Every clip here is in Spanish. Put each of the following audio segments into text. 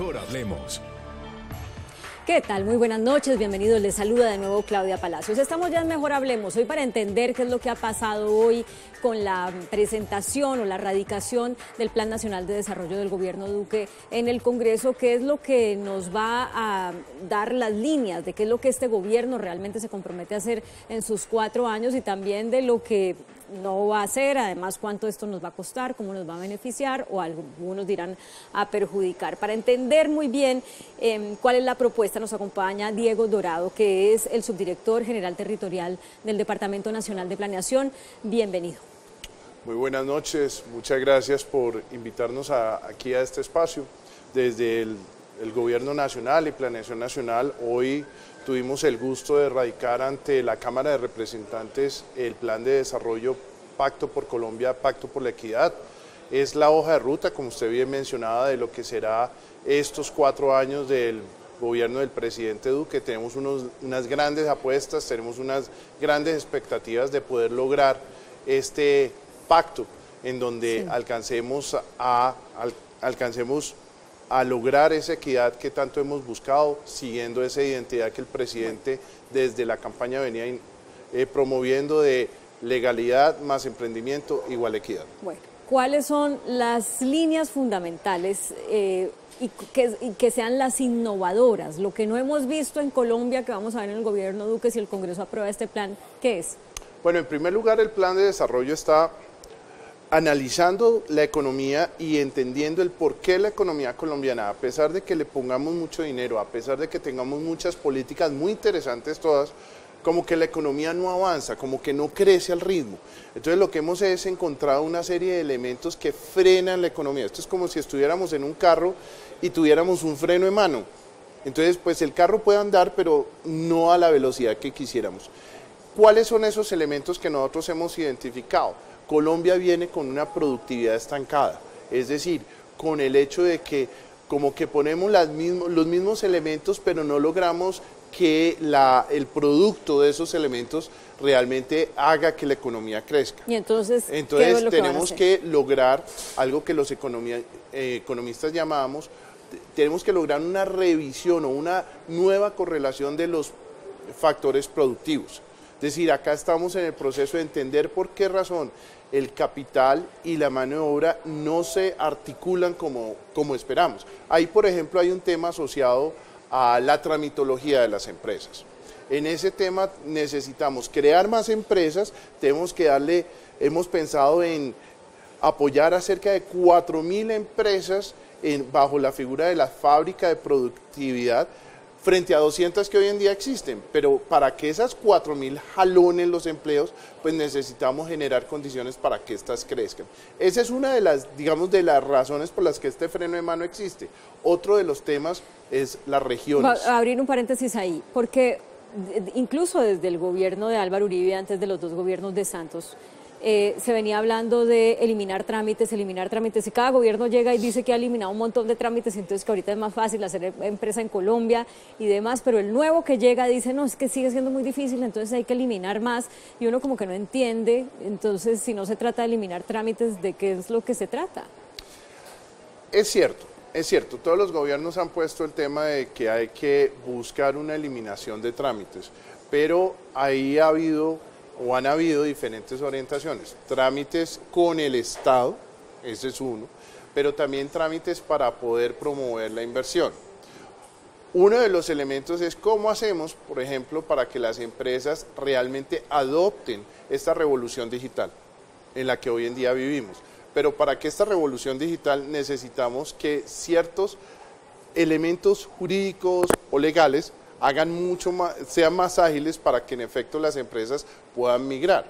Mejor hablemos. ¿Qué tal? Muy buenas noches, bienvenidos. Les saluda de nuevo Claudia Palacios. Estamos ya en Mejor Hablemos, hoy para entender qué es lo que ha pasado hoy con la presentación o la radicación del Plan Nacional de Desarrollo del Gobierno Duque en el Congreso, qué es lo que nos va a dar las líneas de qué es lo que este gobierno realmente se compromete a hacer en sus 4 años y también de lo que no va a hacer, además cuánto esto nos va a costar, cómo nos va a beneficiar o algunos dirán a perjudicar. Para entender muy bien cuál es la propuesta nos acompaña Diego Dorado, que es el subdirector general territorial del Departamento Nacional de Planeación. Bienvenido. Muy buenas noches, muchas gracias por invitarnos aquí a este espacio. Desde el Gobierno Nacional y Planeación Nacional, hoy tuvimos el gusto de radicar ante la Cámara de Representantes el Plan de Desarrollo Pacto por Colombia, Pacto por la Equidad. Es la hoja de ruta, como usted bien mencionaba, de lo que será estos 4 años del gobierno del presidente Duque. Tenemos unas grandes apuestas, tenemos unas grandes expectativas de poder lograr este pacto en donde alcancemos a lograr esa equidad que tanto hemos buscado, siguiendo esa identidad que el presidente desde la campaña venía promoviendo de legalidad más emprendimiento igual equidad. Bueno, ¿cuáles son las líneas fundamentales y que sean las innovadoras? Lo que no hemos visto en Colombia, que vamos a ver en el gobierno Duque si el Congreso aprueba este plan, ¿qué es? Bueno, en primer lugar, el plan de desarrollo está analizando la economía y entendiendo el por qué la economía colombiana, a pesar de que le pongamos mucho dinero, a pesar de que tengamos muchas políticas muy interesantes todas, como que la economía no avanza, como que no crece al ritmo. Entonces lo que hemos es encontrado una serie de elementos que frenan la economía. Esto es como si estuviéramos en un carro y tuviéramos un freno de mano. Entonces pues el carro puede andar, pero no a la velocidad que quisiéramos. ¿Cuáles son esos elementos que nosotros hemos identificado? Colombia viene con una productividad estancada, es decir, con el hecho de que como que ponemos los mismos elementos, pero no logramos que el producto de esos elementos realmente haga que la economía crezca. Y entonces tenemos que lograr algo que los economistas llamamos, tenemos que lograr una revisión o una nueva correlación de los factores productivos. Es decir, acá estamos en el proceso de entender por qué razón el capital y la mano de obra no se articulan como esperamos. Ahí, por ejemplo, hay un tema asociado a la tramitología de las empresas. En ese tema necesitamos crear más empresas, hemos pensado en apoyar a cerca de 4.000 empresas bajo la figura de la fábrica de productividad, frente a 200 que hoy en día existen, pero para que esas 4.000 jalonen los empleos, pues necesitamos generar condiciones para que estas crezcan. Esa es una de las, de las razones por las que este freno de mano existe. Otro de los temas es las regiones. Voy a abrir un paréntesis ahí, porque incluso desde el gobierno de Álvaro Uribe, antes de los 2 gobiernos de Santos, se venía hablando de eliminar trámites, y cada gobierno llega y dice que ha eliminado un montón de trámites, entonces que ahorita es más fácil hacer empresa en Colombia y demás, pero el nuevo que llega dice, no, es que sigue siendo muy difícil, entonces hay que eliminar más, y uno como que no entiende, entonces si no se trata de eliminar trámites, ¿de qué es lo que se trata? Es cierto, todos los gobiernos han puesto el tema de que hay que buscar una eliminación de trámites, pero ahí han habido diferentes orientaciones, trámites con el Estado, ese es uno, pero también trámites para poder promover la inversión. Uno de los elementos es cómo hacemos, por ejemplo, para que las empresas realmente adopten esta revolución digital en la que hoy en día vivimos. Pero para que esta revolución digital necesitamos que ciertos elementos jurídicos o legales sean más ágiles para que en efecto las empresas puedan migrar.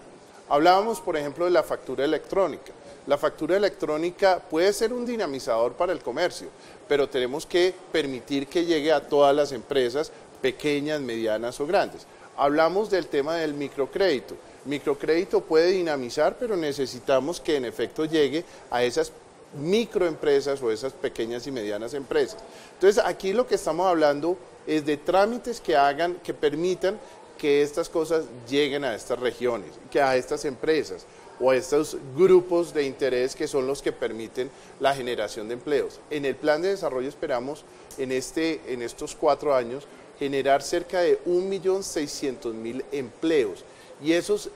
Hablábamos, por ejemplo, de la factura electrónica. La factura electrónica puede ser un dinamizador para el comercio, pero tenemos que permitir que llegue a todas las empresas, pequeñas, medianas o grandes. Hablamos del tema del microcrédito. Microcrédito puede dinamizar, pero necesitamos que en efecto llegue a esas microempresas o esas pequeñas y medianas empresas. Entonces aquí lo que estamos hablando es de trámites que permitan que estas cosas lleguen a estas regiones, a estas empresas. o a estos grupos de interés que son los que permiten la generación de empleos. En el plan de desarrollo esperamos en estos 4 años generar cerca de 1.600.000 empleos, y esos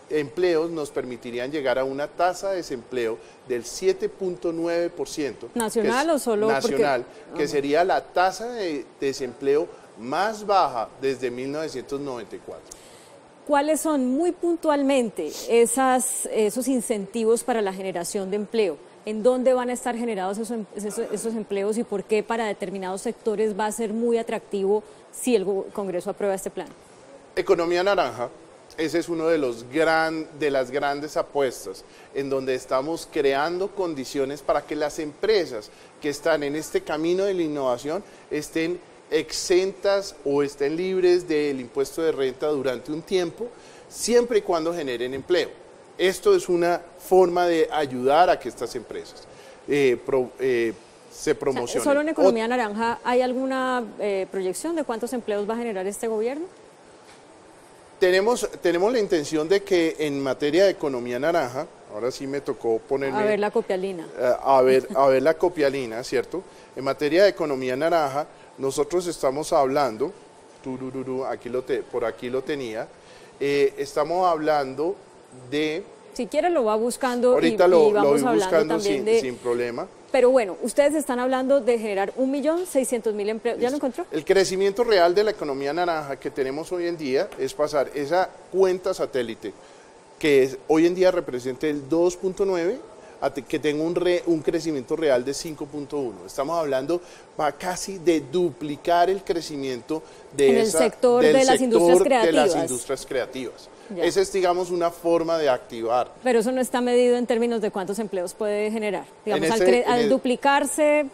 empleos nos permitirían llegar a una tasa de desempleo del 7.9%. ¿Nacional o solo? Nacional, que sería la tasa de desempleo más baja desde 1994. ¿Cuáles son muy puntualmente esos incentivos para la generación de empleo? ¿En dónde van a estar generados esos empleos y por qué para determinados sectores va a ser muy atractivo si el Congreso aprueba este plan? Economía naranja. Ese es uno de las grandes apuestas, en donde estamos creando condiciones para que las empresas que están en este camino de la innovación estén exentas o estén libres del impuesto de renta durante un tiempo, siempre y cuando generen empleo. Esto es una forma de ayudar a que estas empresas se promocionen. ¿Solo en economía naranja hay alguna proyección de cuántos empleos va a generar este gobierno? Tenemos la intención de que en materia de economía naranja, ahora sí me tocó ponerme... A ver la copialina. A ver la copialina, ¿cierto? En materia de economía naranja, nosotros estamos hablando, por aquí lo tenía, estamos hablando de... Si quiere lo va buscando ahorita y lo vamos voy hablando buscando también sin problema. Pero bueno, ustedes están hablando de generar 1.600.000 empleos. ¿Ya lo encontró? El crecimiento real de la economía naranja que tenemos hoy en día es pasar esa cuenta satélite, que hoy en día representa el 2.9, a que tenga un crecimiento real de 5.1. Estamos hablando casi de duplicar el crecimiento del sector de las industrias creativas. Ya. Esa es, digamos, una forma de activar. Pero eso no está medido en términos de cuántos empleos puede generar. Digamos, al duplicarse,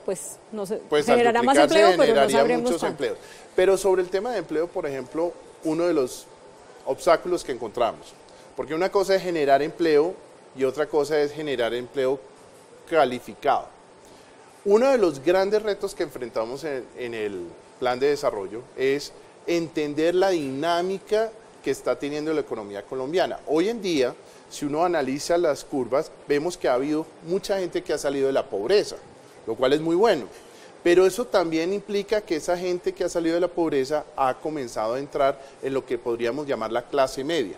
pues no sé, generará más empleo, pero no sabremos muchos empleos. Pero sobre el tema de empleo, por ejemplo, uno de los obstáculos que encontramos, porque una cosa es generar empleo y otra cosa es generar empleo calificado. Uno de los grandes retos que enfrentamos en el plan de desarrollo es entender la dinámica que está teniendo la economía colombiana. Hoy en día, si uno analiza las curvas, vemos que ha habido mucha gente que ha salido de la pobreza, lo cual es muy bueno. Pero eso también implica que esa gente que ha salido de la pobreza ha comenzado a entrar en lo que podríamos llamar la clase media,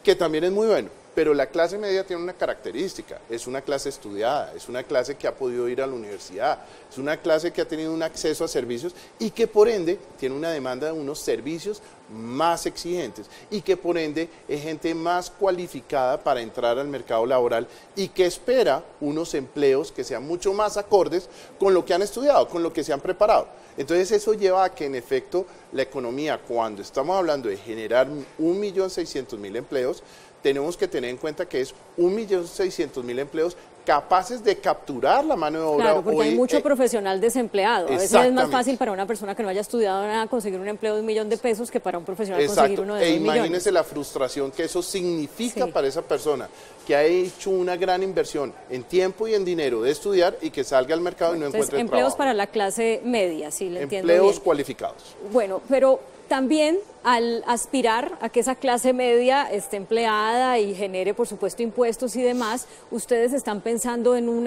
que también es muy bueno. Pero la clase media tiene una característica, es una clase estudiada, es una clase que ha podido ir a la universidad, es una clase que ha tenido un acceso a servicios y que por ende tiene una demanda de unos servicios más exigentes y que por ende es gente más cualificada para entrar al mercado laboral y que espera unos empleos que sean mucho más acordes con lo que han estudiado, con lo que se han preparado. Entonces eso lleva a que en efecto la economía, cuando estamos hablando de generar 1.600.000 empleos, tenemos que tener en cuenta que es 1.600.000 empleos capaces de capturar la mano de obra. Claro, porque hay mucho profesional desempleado. A veces es más fácil para una persona que no haya estudiado nada conseguir un empleo de $1.000.000 pesos que para un profesional conseguir uno de 2 millones. Imagínese la frustración que eso significa para esa persona que ha hecho una gran inversión en tiempo y en dinero de estudiar y que salga al mercado y no encuentre empleos trabajo. Para la clase media, si le entiendo bien. Empleos cualificados. Bueno, pero también al aspirar a que esa clase media esté empleada y genere, por supuesto, impuestos y demás, ustedes están pensando en un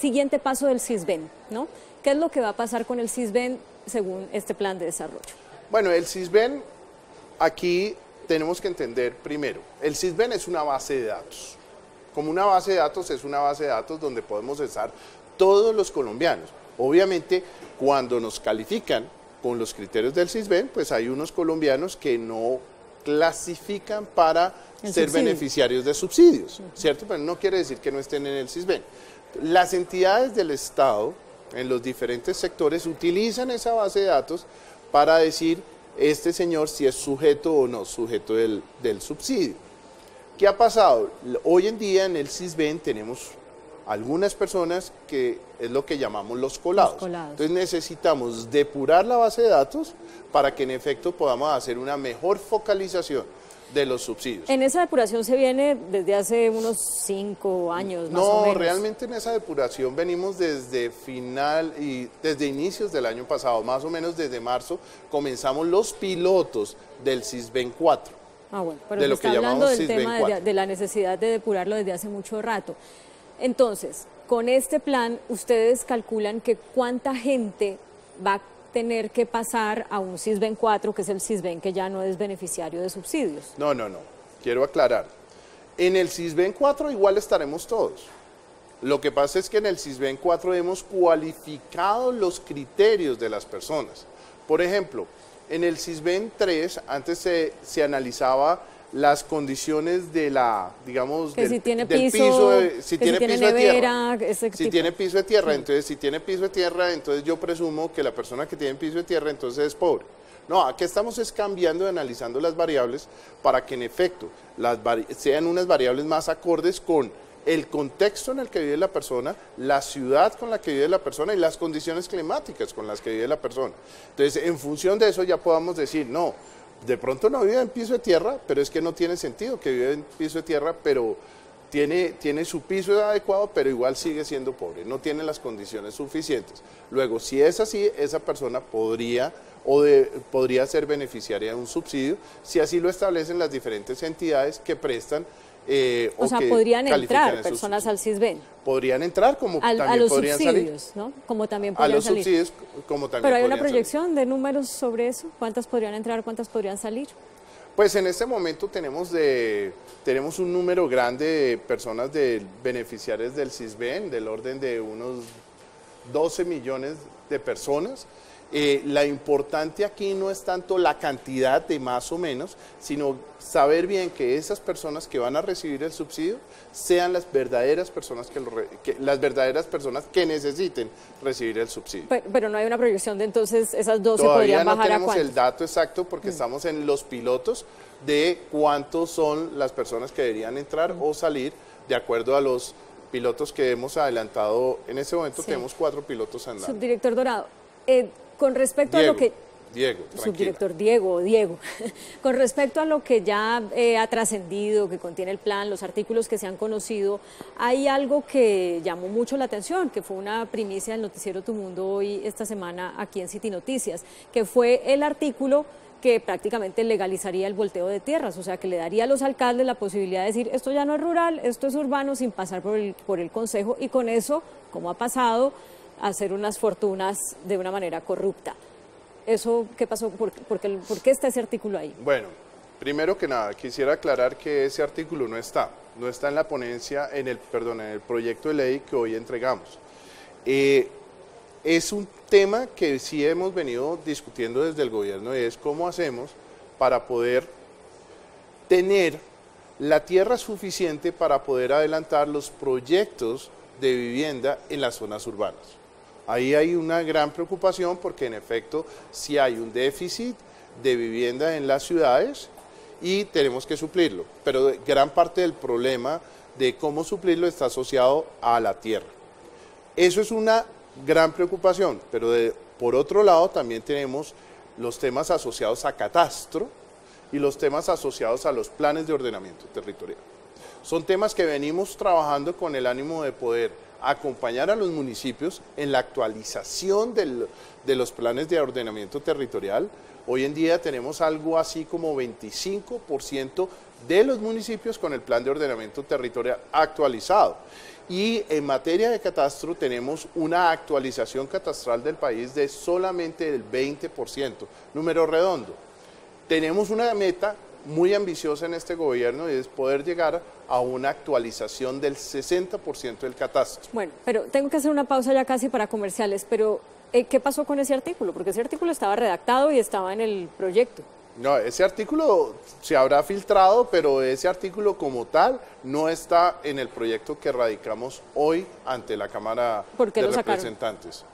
siguiente paso del Sisbén, ¿no? ¿Qué es lo que va a pasar con el Sisbén según este plan de desarrollo? Bueno, el Sisbén, aquí tenemos que entender primero, el Sisbén es una base de datos. Como una base de datos, es una base de datos donde podemos censar todos los colombianos. Obviamente, cuando nos califican con los criterios del Sisbén, pues hay unos colombianos que no clasifican para ser beneficiarios de subsidios, ¿cierto? Pero no quiere decir que no estén en el Sisbén. Las entidades del Estado, en los diferentes sectores, utilizan esa base de datos para decir este señor si es sujeto o no sujeto del subsidio. ¿Qué ha pasado? Hoy en día en el Sisbén tenemos algunas personas que es lo que llamamos los colados. Entonces necesitamos depurar la base de datos para que en efecto podamos hacer una mejor focalización de los subsidios. En esa depuración se viene desde hace unos 5 años más o menos. No, realmente en esa depuración venimos desde desde inicios del año pasado, más o menos desde marzo, comenzamos los pilotos del Sisbén 4. Ah, bueno, pero de se lo que está hablando llamamos del Sisbén tema 4. de la necesidad de depurarlo desde hace mucho rato. Entonces, con este plan, ustedes calculan que cuánta gente va a tener que pasar a un Sisbén 4, que es el Sisbén que ya no es beneficiario de subsidios. No, quiero aclarar. En el Sisbén 4 igual estaremos todos. Lo que pasa es que en el Sisbén 4 hemos cualificado los criterios de las personas. Por ejemplo, en el Sisbén 3 antes se analizaba las condiciones de la, digamos, que del, si tiene del piso, si que tiene si tiene piso de nevera, tierra. ese Si tipo. tiene piso de tierra, entonces si tiene piso de tierra, entonces yo presumo que la persona que tiene piso de tierra entonces es pobre. No, aquí estamos es cambiando y analizando las variables para que en efecto sean unas variables más acordes con el contexto en el que vive la persona, la ciudad con la que vive la persona y las condiciones climáticas con las que vive la persona. Entonces, en función de eso ya podamos decir, no, de pronto no vive en piso de tierra, pero es que no tiene sentido que vive en piso de tierra, pero tiene su piso adecuado, pero igual sigue siendo pobre, no tiene las condiciones suficientes. Luego, si es así, esa persona podría ser beneficiaria de un subsidio, si así lo establecen las diferentes entidades que prestan o sea, que podrían califican entrar esos personas subsidios. al Sisbén. Podrían entrar como A también los podrían subsidios, salir. ¿no? Como también A podrían los salir. subsidios como también Pero hay una podrían proyección salir. de números sobre eso. ¿Cuántas podrían entrar, cuántas podrían salir? Pues en este momento tenemos un número grande de personas beneficiarias del Sisbén, del orden de unos 12 millones de personas. La importante aquí no es tanto la cantidad de más o menos, sino saber bien que esas personas que van a recibir el subsidio sean las verdaderas personas que necesiten recibir el subsidio. Pero no hay una proyección de entonces esas 12 Todavía podrían no bajar a tenemos cuántas. el dato exacto porque estamos en los pilotos de cuántos son las personas que deberían entrar o salir de acuerdo a los pilotos que hemos adelantado. En este momento tenemos 4 pilotos andando. Subdirector Dorado, con respecto a lo que... Diego, tranquila. Subdirector Diego, con respecto a lo que ya ha trascendido, que contiene el plan, los artículos que se han conocido, hay algo que llamó mucho la atención, que fue una primicia del noticiero Tu Mundo hoy, esta semana, aquí en City Noticias, que fue el artículo que prácticamente legalizaría el volteo de tierras, o sea, que le daría a los alcaldes la posibilidad de decir, esto ya no es rural, esto es urbano, sin pasar por el consejo, y con eso, como ha pasado, hacer unas fortunas de una manera corrupta. ¿Eso qué pasó? ¿Por qué está ese artículo ahí? Bueno, primero que nada, quisiera aclarar que ese artículo no está en la ponencia, en el proyecto de ley que hoy entregamos. Es un tema que sí hemos venido discutiendo desde el gobierno y es cómo hacemos para poder tener la tierra suficiente para poder adelantar los proyectos de vivienda en las zonas urbanas. Ahí hay una gran preocupación porque en efecto sí hay un déficit de vivienda en las ciudades y tenemos que suplirlo, pero gran parte del problema de cómo suplirlo está asociado a la tierra. Eso es una gran preocupación, pero por otro lado también tenemos los temas asociados a catastro y los temas asociados a los planes de ordenamiento territorial. Son temas que venimos trabajando con el ánimo de poder acompañar a los municipios en la actualización de los planes de ordenamiento territorial. Hoy en día tenemos algo así como 25% de los municipios con el plan de ordenamiento territorial actualizado. Y en materia de catastro tenemos una actualización catastral del país de solamente el 20%, número redondo. Tenemos una meta muy ambiciosa en este gobierno y es poder llegar a una actualización del 60% del catastro. Bueno, pero tengo que hacer una pausa ya casi para comerciales, pero ¿qué pasó con ese artículo? Porque ese artículo estaba redactado y estaba en el proyecto. No, ese artículo se habrá filtrado, pero ese artículo como tal no está en el proyecto que radicamos hoy ante la Cámara de Representantes.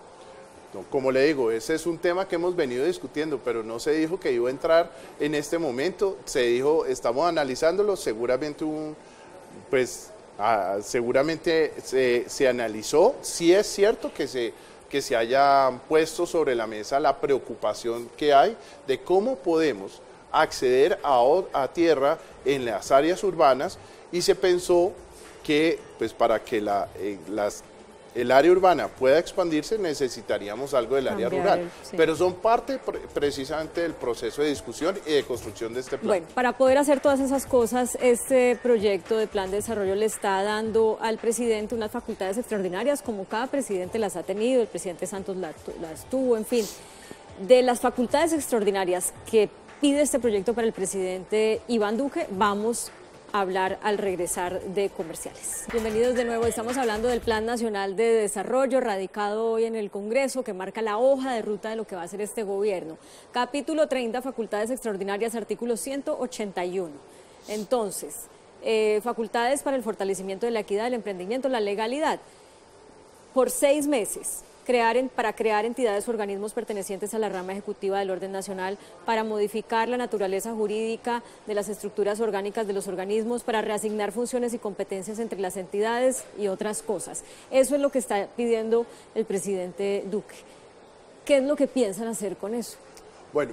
No, como le digo, ese es un tema que hemos venido discutiendo, pero no se dijo que iba a entrar en este momento, se dijo, estamos analizándolo, seguramente seguramente se analizó. Sí es cierto que se haya puesto sobre la mesa la preocupación que hay de cómo podemos acceder a tierra en las áreas urbanas y se pensó que pues para que el área urbana pueda expandirse, necesitaríamos algo del área rural. Sí. Pero son parte precisamente del proceso de discusión y de construcción de este plan. Bueno, para poder hacer todas esas cosas, este proyecto de plan de desarrollo le está dando al presidente unas facultades extraordinarias, como cada presidente las ha tenido, el presidente Santos las tuvo, en fin. De las facultades extraordinarias que pide este proyecto para el presidente Iván Duque, vamos hablar al regresar de comerciales. Bienvenidos de nuevo, estamos hablando del Plan Nacional de Desarrollo radicado hoy en el Congreso, que marca la hoja de ruta de lo que va a hacer este gobierno. Capítulo 30, facultades extraordinarias, artículo 181. Entonces, facultades para el fortalecimiento de la equidad, el emprendimiento, la legalidad. Por 6 meses. Para crear entidades o organismos pertenecientes a la rama ejecutiva del orden nacional, para modificar la naturaleza jurídica de las estructuras orgánicas de los organismos, para reasignar funciones y competencias entre las entidades y otras cosas. Eso es lo que está pidiendo el presidente Duque. ¿Qué es lo que piensan hacer con eso? Bueno,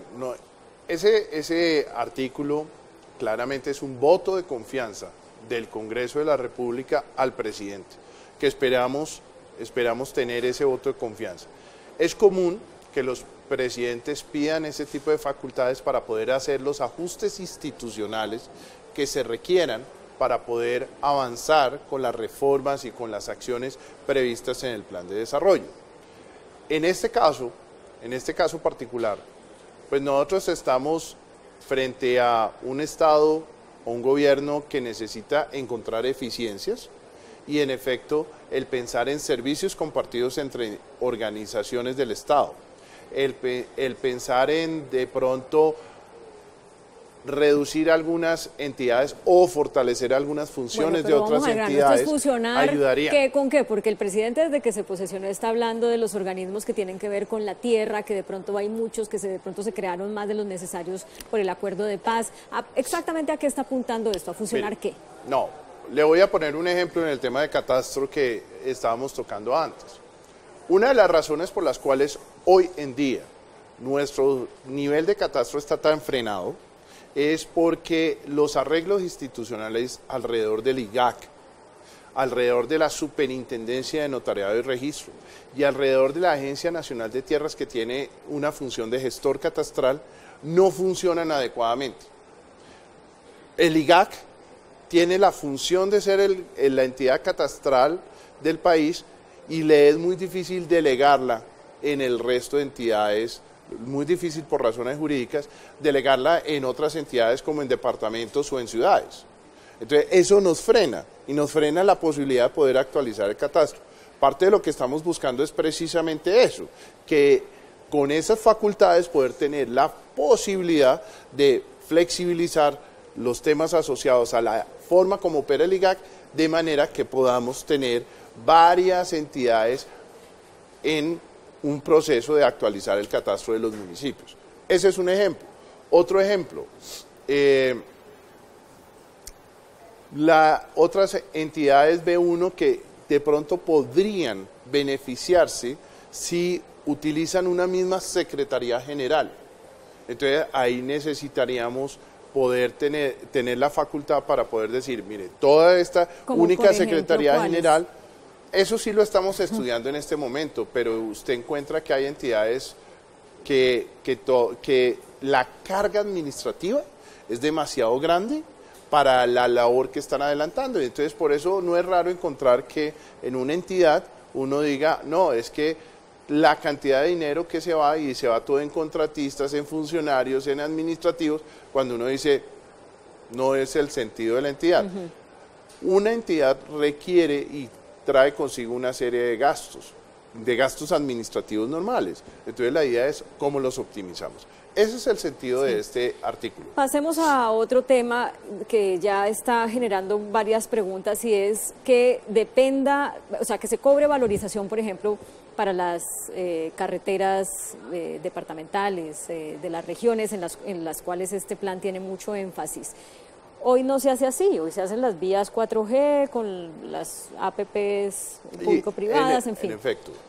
ese artículo claramente es un voto de confianza del Congreso de la República al presidente, que esperamos tener ese voto de confianza. Es común que los presidentes pidan ese tipo de facultades para poder hacer los ajustes institucionales que se requieran para poder avanzar con las reformas y con las acciones previstas en el plan de desarrollo. En este caso particular, pues nosotros estamos frente a un Estado o un gobierno que necesita encontrar eficiencias, y en efecto el pensar en servicios compartidos entre organizaciones del Estado, el pensar en de pronto reducir algunas entidades o fortalecer algunas funciones de otras entidades ayudaría. ¿Con qué? Porque el presidente desde que se posesionó está hablando de los organismos que tienen que ver con la tierra, que de pronto hay muchos que de pronto se crearon más de los necesarios por el acuerdo de paz. ¿Exactamente a qué está apuntando esto? ¿A funcionar qué? No. Le voy a poner un ejemplo en el tema de catastro que estábamos tocando antes. Una de las razones por las cuales hoy en día nuestro nivel de catastro está tan frenado es porque los arreglos institucionales alrededor del IGAC, alrededor de la Superintendencia de Notariado y Registro y alrededor de la Agencia Nacional de Tierras, que tiene una función de gestor catastral, no funcionan adecuadamente. El IGAC tiene la función de ser la entidad catastral del país y le es muy difícil delegarla en el resto de entidades, muy difícil por razones jurídicas, delegarla en otras entidades como en departamentos o en ciudades. Entonces eso nos frena y nos frena la posibilidad de poder actualizar el catastro. Parte de lo que estamos buscando es precisamente eso, que con esas facultades poder tener la posibilidad de flexibilizar los temas asociados a la forma como opera el IGAC, de manera que podamos tener varias entidades en un proceso de actualizar el catastro de los municipios. Ese es un ejemplo. Otro ejemplo, otras entidades ve uno que de pronto podrían beneficiarse si utilizan una misma Secretaría General. Entonces ahí necesitaríamos poder tener la facultad para poder decir, mire, toda esta única Secretaría General, eso sí lo estamos estudiando en este momento, pero usted encuentra que hay entidades que la carga administrativa es demasiado grande para la labor que están adelantando, y entonces por eso no es raro encontrar que en una entidad uno diga, no, es que la cantidad de dinero que se va, y se va todo en contratistas, en funcionarios, en administrativos, cuando uno dice, no es el sentido de la entidad. Una entidad requiere y trae consigo una serie de gastos administrativos normales. Entonces la idea es cómo los optimizamos. Ese es el sentido de este artículo. Pasemos a otro tema que ya está generando varias preguntas, y es que dependa, o sea, que se cobre valorización, por ejemplo, para las carreteras departamentales de las regiones en las cuales este plan tiene mucho énfasis. Hoy no se hace así, hoy se hacen las vías 4G con las APPs público-privadas, en fin.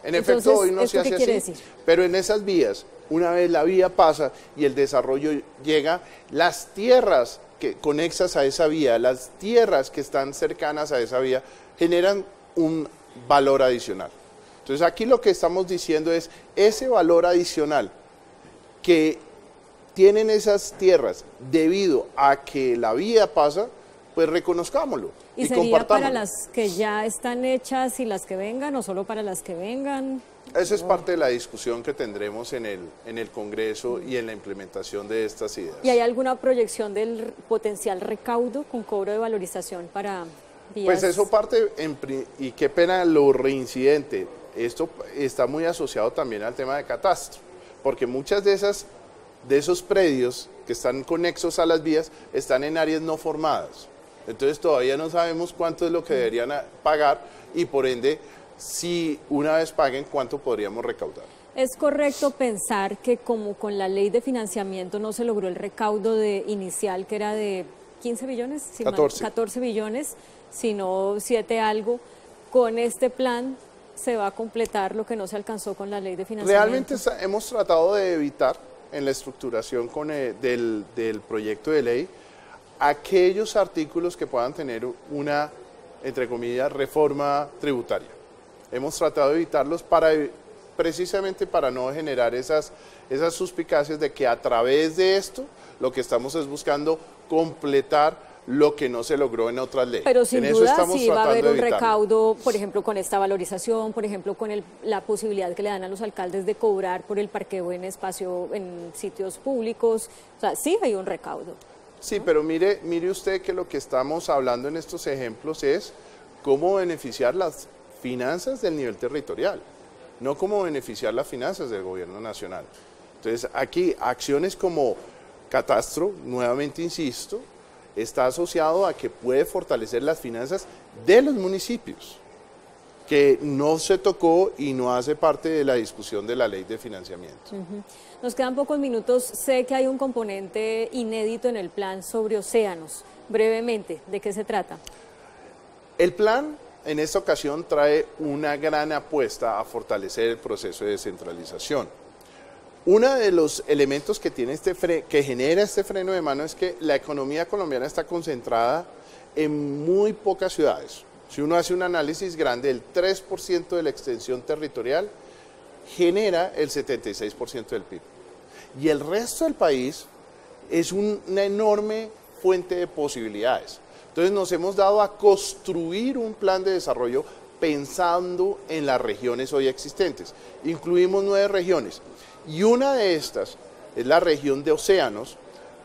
En efecto, hoy no se hace así, pero en esas vías, una vez la vía pasa y el desarrollo llega, las tierras que conexas a esa vía, las tierras que están cercanas a esa vía, generan un valor adicional. Entonces aquí lo que estamos diciendo es ese valor adicional que tienen esas tierras debido a que la vía pasa, pues reconozcámoslo y sería para las que ya están hechas y las que vengan, o solo para las que vengan. Esa es parte de la discusión que tendremos en el Congreso y en la implementación de estas ideas. ¿Y hay alguna proyección del potencial recaudo con cobro de valorización para vías? Pues eso parte, y qué pena lo reincidente, esto está muy asociado también al tema de catastro, porque muchas de esos predios que están conexos a las vías están en áreas no formadas. Entonces todavía no sabemos cuánto es lo que deberían pagar y por ende, si una vez paguen, cuánto podríamos recaudar. ¿Es correcto pensar que como con la ley de financiamiento no se logró el recaudo inicial que era de 15 billones? 14 billones, sino 7 algo, con este plan se va a completar lo que no se alcanzó con la ley de financiamiento? Realmente hemos tratado de evitar en la estructuración del proyecto de ley aquellos artículos que puedan tener una, entre comillas, reforma tributaria. Hemos tratado de evitarlos precisamente para no generar esas suspicacias de que a través de esto lo que estamos es buscando completar lo que no se logró en otras leyes. Pero sin duda sí va a haber un recaudo, por ejemplo, con esta valorización, por ejemplo, con la posibilidad que le dan a los alcaldes de cobrar por el parqueo en sitios públicos. O sea, sí hay un recaudo. Sí, pero mire usted que lo que estamos hablando en estos ejemplos es cómo beneficiar las finanzas del nivel territorial, no cómo beneficiar las finanzas del gobierno nacional. Entonces, aquí acciones como catastro, nuevamente insisto, está asociado a que puede fortalecer las finanzas de los municipios, que no se tocó y no hace parte de la discusión de la ley de financiamiento. Nos quedan pocos minutos. Sé que hay un componente inédito en el plan sobre océanos. Brevemente, ¿de qué se trata? El plan en esta ocasión trae una gran apuesta a fortalecer el proceso de descentralización. Uno de los elementos que tiene que genera este freno de mano es que la economía colombiana está concentrada en muy pocas ciudades. Si uno hace un análisis grande, el 3% de la extensión territorial genera el 76% del PIB. Y el resto del país es una enorme fuente de posibilidades. Entonces nos hemos dado a construir un plan de desarrollo pensando en las regiones hoy existentes. Incluimos 9 regiones y una de estas es la región de océanos,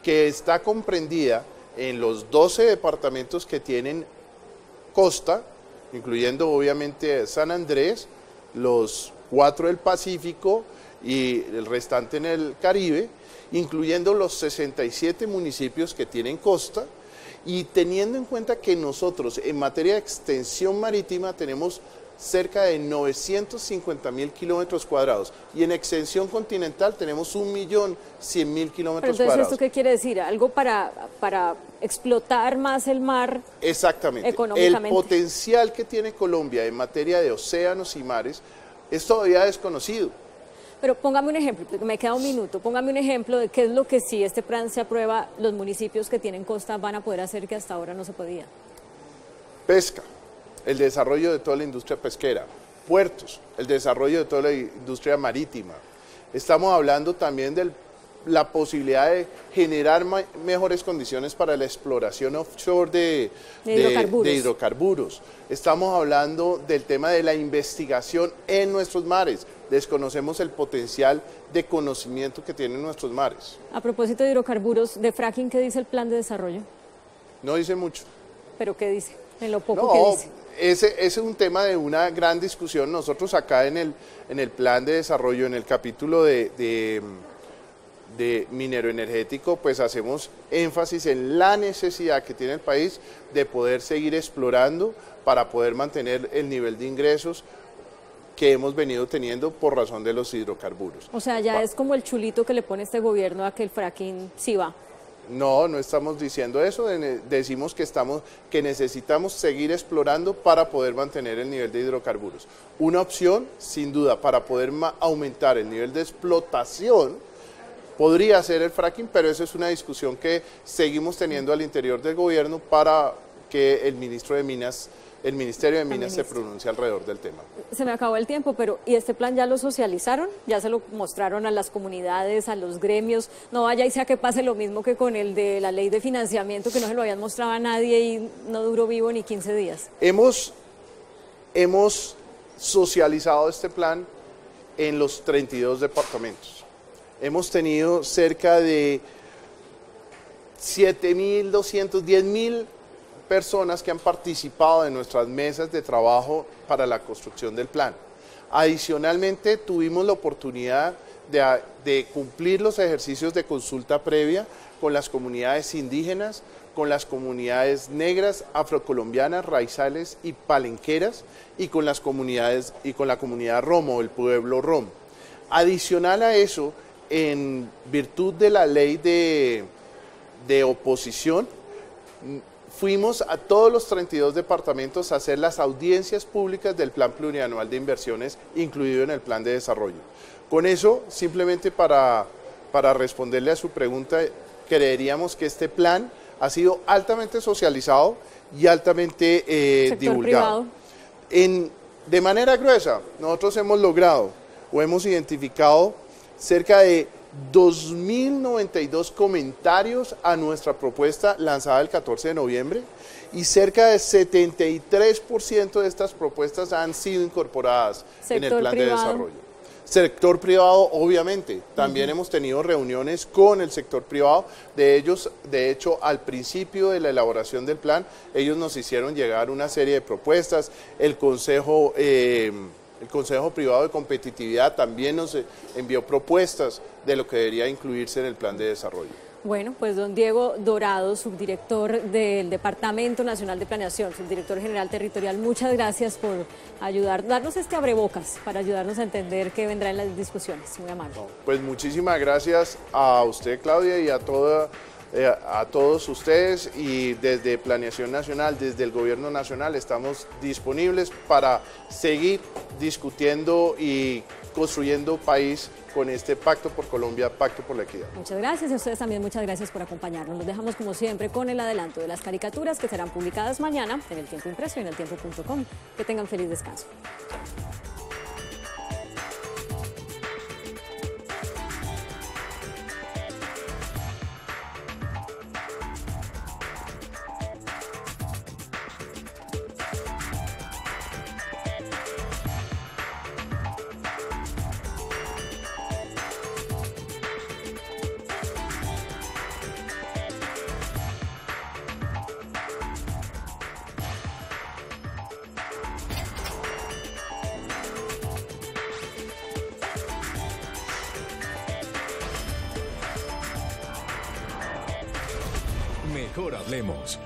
que está comprendida en los 12 departamentos que tienen costa, incluyendo obviamente San Andrés, los 4 del Pacífico y el restante en el Caribe, incluyendo los 67 municipios que tienen costa, y teniendo en cuenta que nosotros en materia de extensión marítima tenemos cerca de 950.000 kilómetros cuadrados y en extensión continental tenemos 1.100.000 kilómetros cuadrados. Entonces, ¿esto qué quiere decir? ¿Algo para explotar más el mar? Exactamente. Económicamente. El potencial que tiene Colombia en materia de océanos y mares es todavía desconocido. Pero póngame un ejemplo, me queda un minuto, póngame un ejemplo de qué es lo que si este plan se aprueba, los municipios que tienen costa van a poder hacer que hasta ahora no se podía. Pesca, el desarrollo de toda la industria pesquera, puertos, el desarrollo de toda la industria marítima. Estamos hablando también de la posibilidad de generar mejores condiciones para la exploración offshore de hidrocarburos. Estamos hablando del tema de la investigación en nuestros mares. Desconocemos el potencial de conocimiento que tienen nuestros mares. A propósito de hidrocarburos, de fracking, ¿qué dice el plan de desarrollo? No dice mucho. ¿Pero qué dice? En lo poco que dice. Ese es un tema de una gran discusión. Nosotros acá en el plan de desarrollo, en el capítulo de minero energético, pues hacemos énfasis en la necesidad que tiene el país de poder seguir explorando para poder mantener el nivel de ingresos que hemos venido teniendo por razón de los hidrocarburos. O sea, ya es como el chulito que le pone este gobierno a que el fracking sí va. No, no estamos diciendo eso, decimos que necesitamos seguir explorando para poder mantener el nivel de hidrocarburos. Una opción, sin duda, para poder aumentar el nivel de explotación podría ser el fracking, pero esa es una discusión que seguimos teniendo al interior del gobierno para que el ministro de Minas el Ministerio de Minas se pronuncie alrededor del tema. Se me acabó el tiempo, pero ¿y este plan ya lo socializaron? ¿Ya se lo mostraron a las comunidades, a los gremios? No vaya y sea que pase lo mismo que con el de la ley de financiamiento, que no se lo habían mostrado a nadie y no duró vivo ni 15 días. Hemos socializado este plan en los 32 departamentos. Hemos tenido cerca de 7.200, 10.000 personas que han participado en nuestras mesas de trabajo para la construcción del plan. Adicionalmente, tuvimos la oportunidad de cumplir los ejercicios de consulta previa con las comunidades indígenas, con las comunidades negras, afrocolombianas, raizales y palenqueras, y con las comunidades y con la comunidad romo, el pueblo rom. Adicional a eso, en virtud de la ley de oposición, fuimos a todos los 32 departamentos a hacer las audiencias públicas del Plan Plurianual de Inversiones, incluido en el Plan de Desarrollo. Con eso, simplemente para responderle a su pregunta, creeríamos que este plan ha sido altamente socializado y altamente divulgado. De manera gruesa, nosotros hemos logrado o hemos identificado cerca de 2.092 comentarios a nuestra propuesta lanzada el 14 de noviembre y cerca de 73% de estas propuestas han sido incorporadas en el plan de desarrollo. Sector privado, obviamente, también hemos tenido reuniones con el sector privado. De hecho, al principio de la elaboración del plan, ellos nos hicieron llegar una serie de propuestas. El Consejo Privado de Competitividad también nos envió propuestas de lo que debería incluirse en el plan de desarrollo. Bueno, pues don Diego Dorado, subdirector del Departamento Nacional de Planeación, subdirector general territorial, muchas gracias por darnos este abrebocas para ayudarnos a entender qué vendrá en las discusiones. Muy amable. Pues muchísimas gracias a usted, Claudia, y a todos ustedes, y desde Planeación Nacional, desde el Gobierno Nacional, estamos disponibles para seguir discutiendo y construyendo país con este Pacto por Colombia, Pacto por la Equidad. Muchas gracias, y a ustedes también muchas gracias por acompañarnos. Nos dejamos como siempre con el adelanto de las caricaturas que serán publicadas mañana en El Tiempo Impreso y en eltiempo.com. Que tengan feliz descanso. Mejor hablemos.